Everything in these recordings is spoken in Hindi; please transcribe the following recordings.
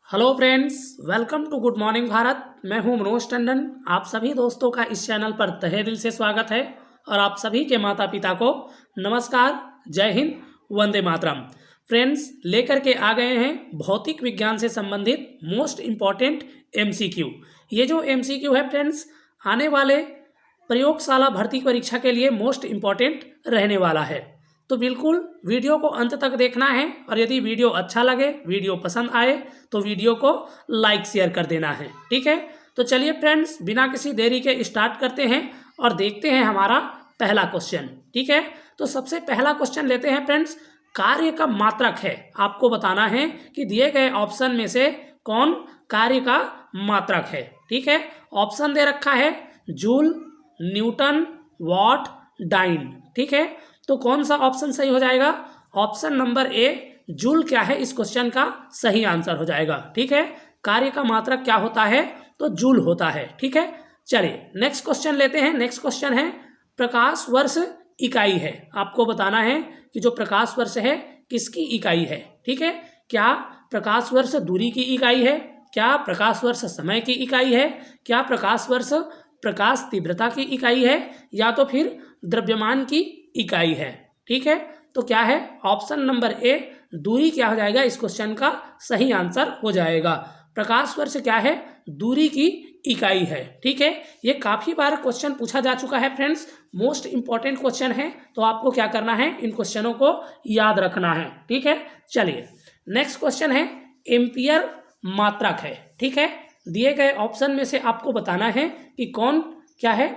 Hello friends, welcome to good morning Bharat. मैं हूं मनोज टंडन। आप सभी दोस्तों का इस चैनल पर तहे दिल से स्वागत है और आप सभी के माता पिता को नमस्कार, जय हिंद, वंदे मातरम। फ्रेंड्स, लेकर के आ गए हैं भौतिक विज्ञान से संबंधित मोस्ट इम्पॉर्टेंट एमसीक्यू। ये जो एमसीक्यू है फ्रेंड्स, आने वाले प्रयोगशाला भर्ती परीक्षा के लिए मोस्ट इम्पॉर्टेंट रहने वाला है, तो बिल्कुल वीडियो को अंत तक देखना है। और यदि वीडियो अच्छा लगे, वीडियो पसंद आए तो वीडियो को लाइक शेयर कर देना है। ठीक है, तो चलिए फ्रेंड्स, बिना किसी देरी के स्टार्ट करते हैं और देखते हैं हमारा पहला क्वेश्चन। ठीक है, तो सबसे पहला क्वेश्चन लेते हैं फ्रेंड्स। कार्य का मात्रक है, आपको बताना है कि दिए गए ऑप्शन में से कौन कार्य का मात्रक है। ठीक है, ऑप्शन दे रखा है जूल, न्यूटन, वॉट, डाइन। ठीक है, तो कौन सा ऑप्शन सही हो जाएगा? ऑप्शन नंबर ए जूल क्या है, इस क्वेश्चन का सही आंसर हो जाएगा। ठीक है, कार्य का मात्रक क्या होता है? तो जूल होता है। ठीक है, चलिए नेक्स्ट क्वेश्चन लेते हैं। नेक्स्ट क्वेश्चन है प्रकाश वर्ष इकाई है। आपको बताना है कि जो प्रकाश वर्ष है किसकी इकाई है। ठीक है, क्या प्रकाश वर्ष दूरी की इकाई है? क्या प्रकाश वर्ष समय की इकाई है? क्या प्रकाश वर्ष प्रकाश तीव्रता की इकाई है? या तो फिर द्रव्यमान की इकाई है। ठीक है, तो क्या है? ऑप्शन नंबर ए दूरी क्या हो जाएगा, इस क्वेश्चन का सही आंसर हो जाएगा। प्रकाश वर्ष क्या है? दूरी की इकाई है। ठीक है, ये काफी बार क्वेश्चन पूछा जा चुका है फ्रेंड्स, मोस्ट इंपॉर्टेंट क्वेश्चन है, तो आपको क्या करना है, इन क्वेश्चनों को याद रखना है। ठीक है, चलिए नेक्स्ट क्वेश्चन है एम्पियर मात्रक है। ठीक है, दिए गए ऑप्शन में से आपको बताना है कि कौन क्या है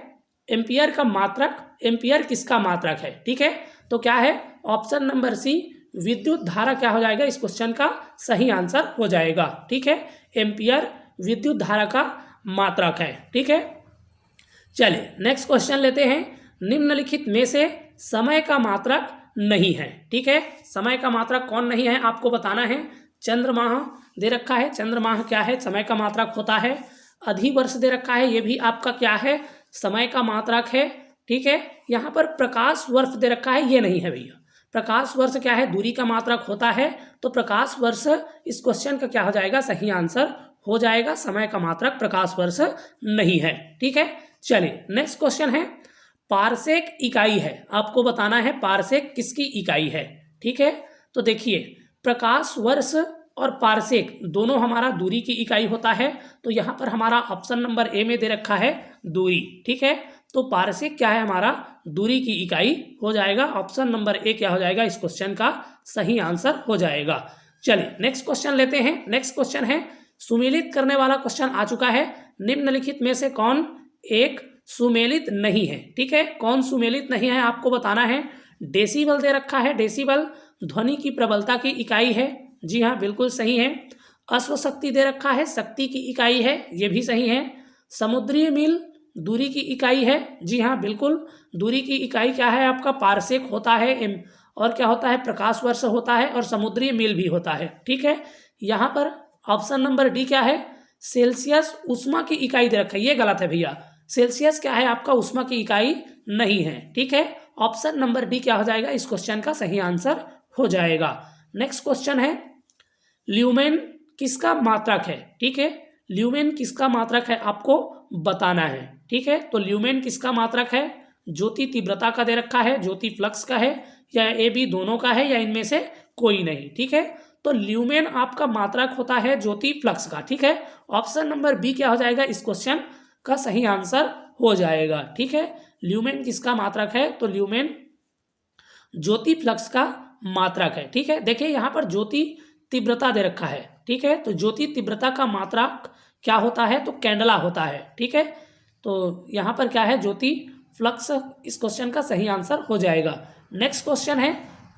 एम्पियर का मात्रक, एम्पियर किसका मात्रक है। ठीक है, तो क्या है? ऑप्शन नंबर सी विद्युत धारा क्या हो जाएगा, इस क्वेश्चन का सही आंसर हो जाएगा। ठीक है, एम्पियर विद्युत धारा का मात्रक है। ठीक है, चलिए नेक्स्ट क्वेश्चन लेते हैं। निम्नलिखित में से समय का मात्रक नहीं है। ठीक है, समय का मात्रक कौन नहीं है, आपको बताना है। चंद्रमाह दे रखा है, चंद्रमाह क्या है, समय का मात्रक होता है। अधिवर्ष दे रखा है, ये भी आपका क्या है, समय का मात्रक है। ठीक है, यहाँ पर प्रकाश वर्ष दे रखा है, ये नहीं है भैया। प्रकाश वर्ष क्या है, दूरी का मात्रक होता है, तो प्रकाश वर्ष इस क्वेश्चन का क्या हो जाएगा, सही आंसर हो जाएगा। समय का मात्रक प्रकाश वर्ष नहीं है। ठीक है, चलिए नेक्स्ट क्वेश्चन है पारसेक इकाई है। आपको बताना है पारसेक किसकी इकाई है। ठीक है, तो देखिए प्रकाश वर्ष और पारसेक दोनों हमारा दूरी की इकाई होता है, तो यहाँ पर हमारा ऑप्शन नंबर ए में दे रखा है दूरी। ठीक है, तो पारसेक क्या है, हमारा दूरी की इकाई हो जाएगा। ऑप्शन नंबर ए क्या हो जाएगा, इस क्वेश्चन का सही आंसर हो जाएगा। चलिए नेक्स्ट क्वेश्चन लेते हैं। नेक्स्ट क्वेश्चन है सुमेलित करने वाला क्वेश्चन आ चुका है। निम्नलिखित में से कौन एक सुमेलित नहीं है। ठीक है, कौन सुमेलित नहीं है आपको बताना है। डेसिबल दे रखा है, डेसिबल ध्वनि की प्रबलता की इकाई है। जी हाँ, बिल्कुल सही है। अश्वशक्ति दे रखा है, शक्ति की इकाई है, ये भी सही है। समुद्रीय मील दूरी की इकाई है। जी हाँ, बिल्कुल। दूरी की इकाई क्या है आपका, पारसेक होता है, और क्या होता है, प्रकाश वर्ष होता है, और समुद्रीय मील भी होता है। ठीक है, यहाँ पर ऑप्शन नंबर डी क्या है, सेल्सियस ऊष्मा की इकाई दे रखा है, ये गलत है भैया। सेल्सियस क्या है आपका, ऊष्मा की इकाई नहीं है। ठीक है, ऑप्शन नंबर डी क्या हो जाएगा, इस क्वेश्चन का सही आंसर हो जाएगा। नेक्स्ट क्वेश्चन है ल्यूमेन किसका मात्रक है। ठीक है, ल्यूमेन किसका मात्रक है आपको बताना है। ठीक है, तो ल्यूमेन किसका मात्रक है, ज्योति तीव्रता का दे रखा है, ज्योति फ्लक्स का है, या ए बी दोनों का है, या इनमें से कोई नहीं। ठीक है, तो ल्यूमेन आपका मात्रक होता है ज्योति फ्लक्स का। ठीक है, ऑप्शन नंबर बी क्या हो जाएगा, इस क्वेश्चन का सही आंसर हो जाएगा। ठीक है, ल्यूमेन किसका मात्रक है, तो ल्यूमेन ज्योति फ्लक्स का मात्रक है। ठीक है, देखिए यहाँ पर ज्योति तीव्रता दे रखा है। ठीक है, तो ज्योति तीव्रता का मात्रक क्या होता है, तो कैंडला होता है। ठीक है, तो यहाँ पर क्या है, ज्योति फ्लक्स, इस क्वेश्चन का सही आंसर हो जाएगा। नेक्स्ट क्वेश्चन है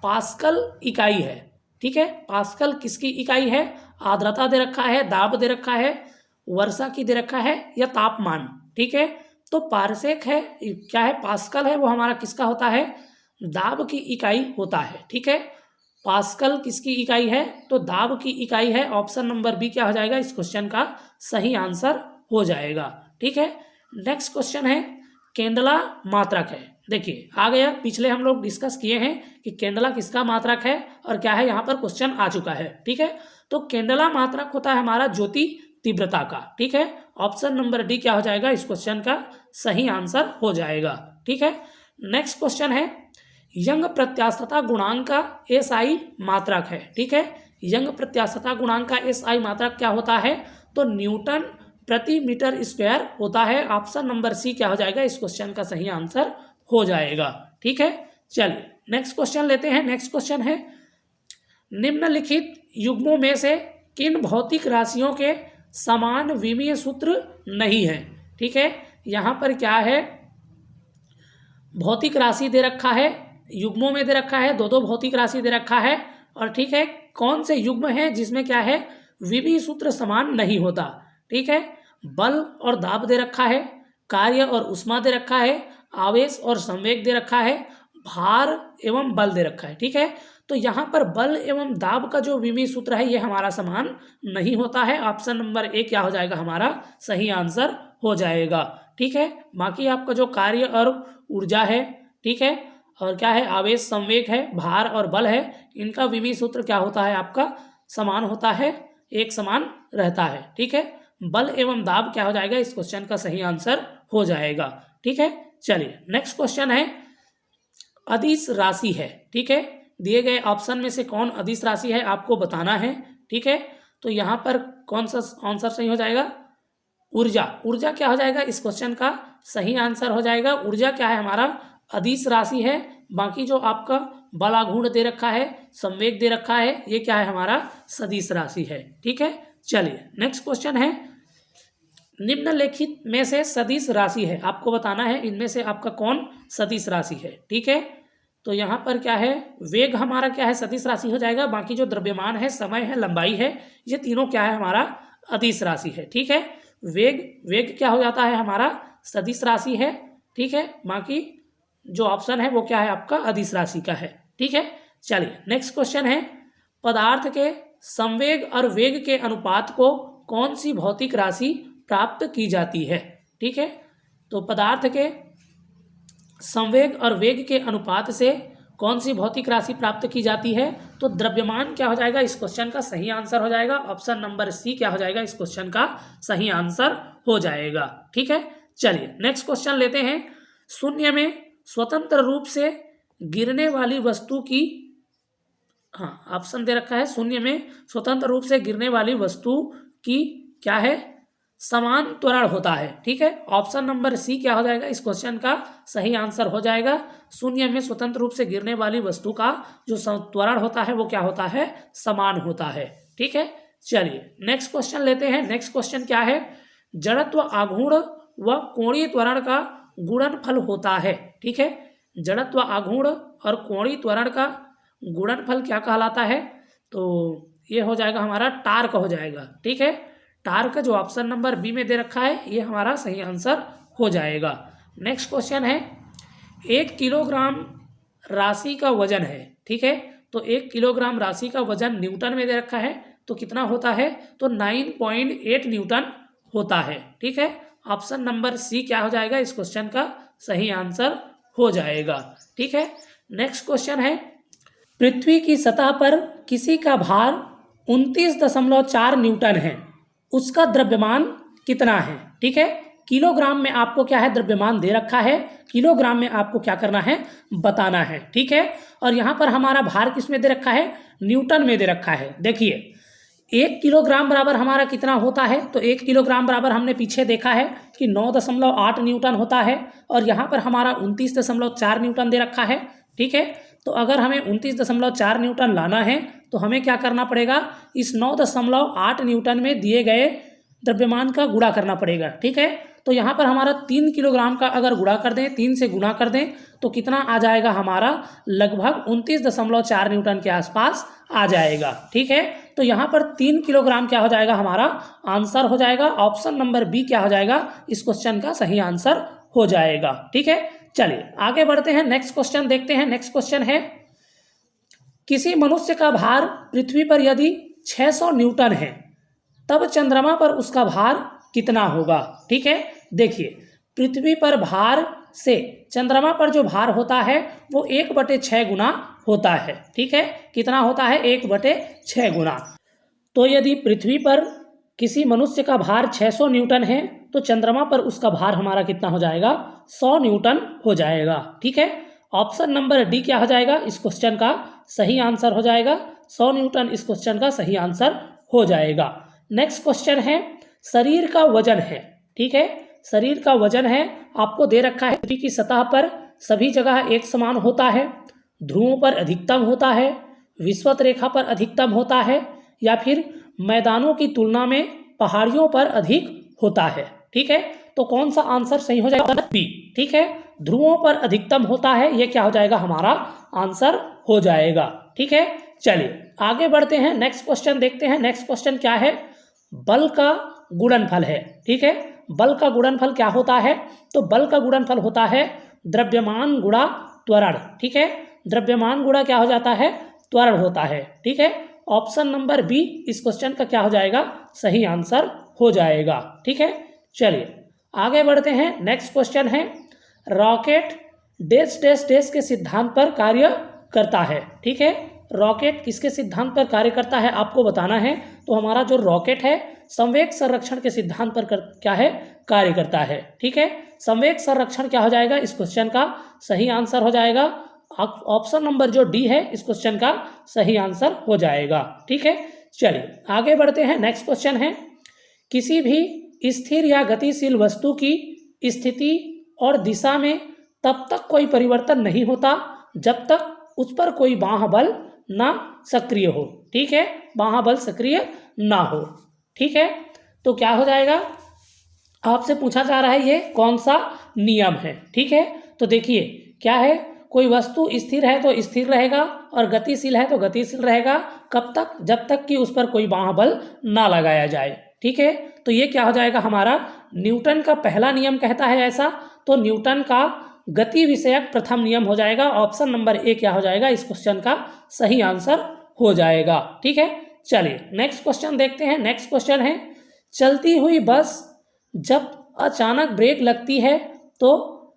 पास्कल इकाई है। ठीक है, पास्कल किसकी इकाई है, आर्द्रता दे रखा है, दाब दे रखा है, वर्षा की दे रखा है, या तापमान। ठीक है, तो पारसेक है क्या है, पास्कल है, वो हमारा किसका होता है, दाब की इकाई होता है। ठीक है, पास्कल किसकी इकाई है, तो दाब की इकाई है। ऑप्शन नंबर बी क्या हो जाएगा, इस क्वेश्चन का सही आंसर हो जाएगा। ठीक है, नेक्स्ट क्वेश्चन है कैंडला मात्रक है। देखिए आ गया, पिछले हम लोग डिस्कस किए हैं कि केंडला किसका मात्रक है और क्या है, यहाँ पर क्वेश्चन आ चुका है। ठीक है, तो केंडला मात्रक होता है हमारा ज्योति तीव्रता का। ठीक है, ऑप्शन नंबर डी क्या हो जाएगा, इस क्वेश्चन का सही आंसर हो जाएगा। ठीक है, नेक्स्ट क्वेश्चन है, यंग प्रत्यास्थता गुणांक का एसआई मात्रक है। ठीक है, यंग प्रत्यास्थता गुणांक का एसआई मात्रक क्या होता है, तो न्यूटन प्रति मीटर स्क्वायर होता है। ऑप्शन नंबर सी क्या हो जाएगा, इस क्वेश्चन का सही आंसर हो जाएगा। ठीक है, चलिए नेक्स्ट क्वेश्चन लेते हैं। नेक्स्ट क्वेश्चन है, निम्नलिखित युग्मों में से किन भौतिक राशियों के समान विमीय सूत्र नहीं है। ठीक है, यहाँ पर क्या है, भौतिक राशि दे रखा है, युग्मों में दे रखा है, दो भौतिक राशि दे रखा है, और ठीक है कौन से युग्म है जिसमें क्या है, विमीय सूत्र समान नहीं होता। ठीक है, बल और दाब दे रखा है, कार्य और उष्मा दे रखा है, आवेश और संवेग दे रखा है, भार एवं बल दे रखा है। ठीक है, तो यहाँ पर बल एवं दाब का जो विमीय सूत्र है ये हमारा समान नहीं होता है। ऑप्शन नंबर ए क्या हो जाएगा, हमारा सही आंसर हो जाएगा। ठीक है, बाकी आपका जो कार्य और ऊर्जा है, ठीक है, और क्या है, आवेश संवेग है, भार और बल है, इनका विमीय सूत्र क्या होता है, आपका समान होता है, एक समान रहता है। ठीक है, बल एवं दाब क्या हो जाएगा, इस क्वेश्चन का सही आंसर हो जाएगा। ठीक है, चलिए नेक्स्ट क्वेश्चन है, अदिश राशि है। ठीक है, दिए गए ऑप्शन में से कौन अदिश राशि है आपको बताना है। ठीक है, तो यहाँ पर कौन सा आंसर सही हो जाएगा, ऊर्जा। ऊर्जा क्या हो जाएगा, इस क्वेश्चन का सही आंसर हो जाएगा। ऊर्जा क्या है, हमारा अदिश राशि है। बाकी जो आपका बलागुण दे रखा है, संवेग दे रखा है, ये क्या है, हमारा सदिश राशि है। ठीक है, चलिए नेक्स्ट क्वेश्चन है, निम्नलिखित में से सदिश राशि है, आपको बताना है इनमें से आपका कौन सदिश राशि है। ठीक है, तो यहाँ पर क्या है, वेग हमारा क्या है, सदिश राशि हो जाएगा। बाकी जो द्रव्यमान है, समय है, लंबाई है, ये तीनों क्या है, हमारा अदिश राशि है। ठीक है, वेग क्या हो जाता है, हमारा सदिश राशि है। ठीक है, बाकी जो ऑप्शन है वो क्या है, आपका अदिश राशि का है। ठीक है, चलिए नेक्स्ट क्वेश्चन है, पदार्थ के संवेग और वेग के अनुपात को कौन सी भौतिक राशि प्राप्त की जाती है। ठीक है, तो पदार्थ के संवेग और वेग के अनुपात से कौन सी भौतिक राशि प्राप्त की जाती है, तो द्रव्यमान क्या हो जाएगा, इस क्वेश्चन का सही आंसर हो जाएगा। ऑप्शन नंबर सी क्या हो जाएगा, इस क्वेश्चन का सही आंसर हो जाएगा। ठीक है, चलिए नेक्स्ट क्वेश्चन लेते हैं, शून्य में स्वतंत्र रूप से गिरने वाली वस्तु की, हाँ ऑप्शन दे रखा है, शून्य में स्वतंत्र रूप से गिरने वाली वस्तु की क्या है, समान त्वरण होता है। ठीक है, ऑप्शन नंबर सी क्या हो जाएगा, इस क्वेश्चन का सही आंसर हो जाएगा। शून्य में स्वतंत्र रूप से गिरने वाली वस्तु का जो त्वरण होता है वो क्या होता है, समान होता है। ठीक है, चलिए नेक्स्ट क्वेश्चन लेते हैं। नेक्स्ट क्वेश्चन क्या है, जड़त्व आघूर्ण व कोणीय त्वरण का गुणनफल होता है। ठीक है, जड़त्व आघूर्ण और कोणीय त्वरण का गुणनफल क्या कहलाता है, तो ये हो जाएगा हमारा टार्क हो जाएगा। ठीक है, टार्क जो ऑप्शन नंबर बी में दे रखा है ये हमारा सही आंसर हो जाएगा। नेक्स्ट क्वेश्चन है, 1 किलोग्राम राशि का वजन है। ठीक है, तो 1 किलोग्राम राशि का वजन न्यूटन में दे रखा है, तो कितना होता है, तो 9.8 न्यूटन होता है। ठीक है, ऑप्शन नंबर सी क्या हो जाएगा, इस क्वेश्चन का सही आंसर हो जाएगा। ठीक है, नेक्स्ट क्वेश्चन है, पृथ्वी की सतह पर किसी का भार 29.4 न्यूटन है, उसका द्रव्यमान कितना है। ठीक है, किलोग्राम में आपको क्या है, द्रव्यमान दे रखा है, किलोग्राम में आपको क्या करना है, बताना है। ठीक है, और यहाँ पर हमारा भार किस में दे रखा है, न्यूटन में दे रखा है। देखिए 1 किलोग्राम बराबर हमारा कितना होता है, तो 1 किलोग्राम बराबर हमने पीछे देखा है कि 9.8 न्यूटन होता है, और यहाँ पर हमारा 29.4 न्यूटन दे रखा है। ठीक है, तो अगर हमें 29.4 न्यूटन लाना है तो हमें क्या करना पड़ेगा, इस 9.8 न्यूटन में दिए गए द्रव्यमान का गुणा करना पड़ेगा। ठीक है, तो यहाँ पर हमारा 3 किलोग्राम का अगर गुणा कर दें, 3 से गुणा कर दें तो कितना आ जाएगा, हमारा लगभग 29.4 न्यूटन के आसपास आ जाएगा। ठीक है, तो यहाँ पर 3 किलोग्राम क्या हो जाएगा, हमारा आंसर हो जाएगा। ऑप्शन नंबर बी क्या हो जाएगा, इस क्वेश्चन का सही आंसर हो जाएगा। ठीक है, चलिए आगे बढ़ते हैं, नेक्स्ट क्वेश्चन देखते हैं। नेक्स्ट क्वेश्चन है, किसी मनुष्य का भार पृथ्वी पर यदि 600 न्यूटन है तब चंद्रमा पर उसका भार कितना होगा। ठीक है, देखिए पृथ्वी पर भार से चंद्रमा पर जो भार होता है वो 1/6 गुना होता है। ठीक है, कितना होता है? 1/6 गुना। तो यदि पृथ्वी पर किसी मनुष्य का भार 600 न्यूटन है तो चंद्रमा पर उसका भार हमारा कितना हो जाएगा? 100 न्यूटन हो जाएगा। ठीक है, ऑप्शन नंबर डी क्या हो जाएगा? इस क्वेश्चन का सही आंसर हो जाएगा। 100 न्यूटन इस क्वेश्चन का सही आंसर हो जाएगा। नेक्स्ट क्वेश्चन है, शरीर का वजन है। ठीक है, शरीर का वजन है, आपको दे रखा है पृथ्वी की सतह पर सभी जगह एक समान होता है, ध्रुवों पर अधिकतम होता है, विषुवत रेखा पर अधिकतम होता है, या फिर मैदानों की तुलना में पहाड़ियों पर अधिक होता है। ठीक है, तो कौन सा आंसर सही हो जाएगा? बी। ठीक है, ध्रुवों पर अधिकतम होता है, ये क्या हो जाएगा? हमारा आंसर हो जाएगा। ठीक है, चलिए आगे बढ़ते हैं, नेक्स्ट क्वेश्चन देखते हैं। नेक्स्ट क्वेश्चन क्या है? बल का गुणनफल है। ठीक है, बल का गुणनफल क्या होता है? तो बल का गुणनफल होता है द्रव्यमान गुणा त्वरण। ठीक है, द्रव्यमान गुणा क्या हो जाता है? त्वरण होता है। ठीक है, ऑप्शन नंबर बी इस क्वेश्चन का क्या हो जाएगा? सही आंसर हो जाएगा। ठीक है, चलिए आगे बढ़ते हैं। नेक्स्ट क्वेश्चन है, रॉकेट डैश डैश डैश के सिद्धांत पर कार्य करता है। ठीक है, रॉकेट किसके सिद्धांत पर कार्य करता है आपको बताना है। तो हमारा जो रॉकेट है संवेग संरक्षण के सिद्धांत पर क्या है? कार्य करता है। ठीक है, संवेग संरक्षण क्या हो जाएगा? इस क्वेश्चन का सही आंसर हो जाएगा ऑप्शन नंबर जो डी है, इस क्वेश्चन का सही आंसर हो जाएगा। ठीक है, चलिए आगे बढ़ते हैं। नेक्स्ट क्वेश्चन है, किसी भी स्थिर या गतिशील वस्तु की स्थिति और दिशा में तब तक कोई परिवर्तन नहीं होता जब तक उस पर कोई बाह्य बल ना सक्रिय हो। ठीक है, बाह्य बल सक्रिय ना हो। ठीक है, तो क्या हो जाएगा? आपसे पूछा जा रहा है ये कौन सा नियम है। ठीक है, तो देखिए क्या है, कोई वस्तु स्थिर है तो स्थिर रहेगा और गतिशील है तो गतिशील रहेगा। कब तक? जब तक कि उस पर कोई बाह्य बल ना लगाया जाए। ठीक है, तो ये क्या हो जाएगा? हमारा न्यूटन का पहला नियम कहता है ऐसा, तो न्यूटन का गति विषयक प्रथम नियम हो जाएगा। ऑप्शन नंबर ए क्या हो जाएगा? इस क्वेश्चन का सही आंसर हो जाएगा। ठीक है, चलिए नेक्स्ट क्वेश्चन देखते हैं। नेक्स्ट क्वेश्चन है, चलती हुई बस जब अचानक ब्रेक लगती है तो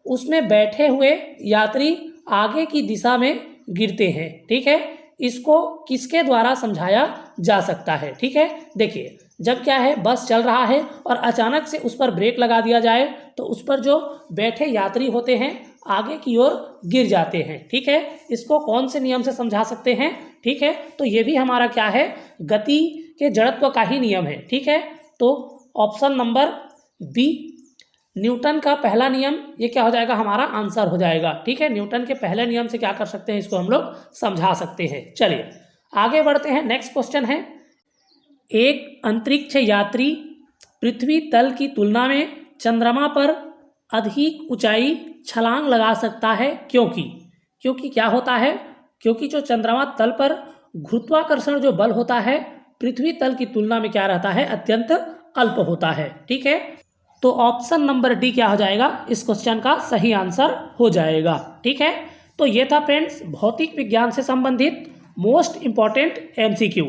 उसमें बैठे हुए यात्री आगे की दिशा में गिरते हैं। ठीक है, इसको किसके द्वारा समझाया जा सकता है? ठीक है, देखिए जब क्या है, बस चल रहा है और अचानक से उस पर ब्रेक लगा दिया जाए तो उस पर जो बैठे यात्री होते हैं आगे की ओर गिर जाते हैं। ठीक है, इसको कौन से नियम से समझा सकते हैं? ठीक है, तो ये भी हमारा क्या है? गति के जड़त्व का ही नियम है। ठीक है, तो ऑप्शन नंबर बी न्यूटन का पहला नियम, ये क्या हो जाएगा? हमारा आंसर हो जाएगा। ठीक है, न्यूटन के पहले नियम से क्या कर सकते हैं? इसको हम लोग समझा सकते हैं। चलिए आगे बढ़ते हैं। नेक्स्ट क्वेश्चन है, एक अंतरिक्ष यात्री पृथ्वी तल की तुलना में चंद्रमा पर अधिक ऊंचाई छलांग लगा सकता है, क्योंकि क्या होता है? क्योंकि जो चंद्रमा तल पर गुरुत्वाकर्षण जो बल होता है पृथ्वी तल की तुलना में क्या रहता है? अत्यंत अल्प होता है। ठीक है, तो ऑप्शन नंबर डी क्या हो जाएगा? इस क्वेश्चन का सही आंसर हो जाएगा। ठीक है, तो ये था फ्रेंड्स भौतिक विज्ञान से संबंधित मोस्ट इम्पॉर्टेंट MCQ।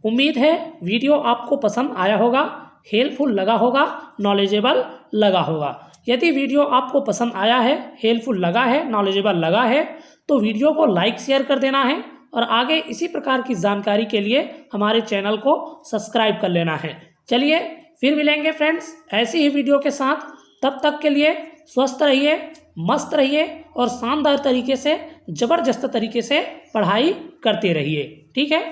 उम्मीद है वीडियो आपको पसंद आया होगा, हेल्पफुल लगा होगा, नॉलेजेबल लगा होगा। यदि वीडियो आपको पसंद आया है, हेल्पफुल लगा है, नॉलेजेबल लगा है तो वीडियो को लाइक शेयर कर देना है और आगे इसी प्रकार की जानकारी के लिए हमारे चैनल को सब्सक्राइब कर लेना है। चलिए फिर मिलेंगे फ्रेंड्स ऐसी ही वीडियो के साथ। तब तक के लिए स्वस्थ रहिए, मस्त रहिए और शानदार तरीके से, जबरदस्त तरीके से पढ़ाई करते रहिए। ठीक है।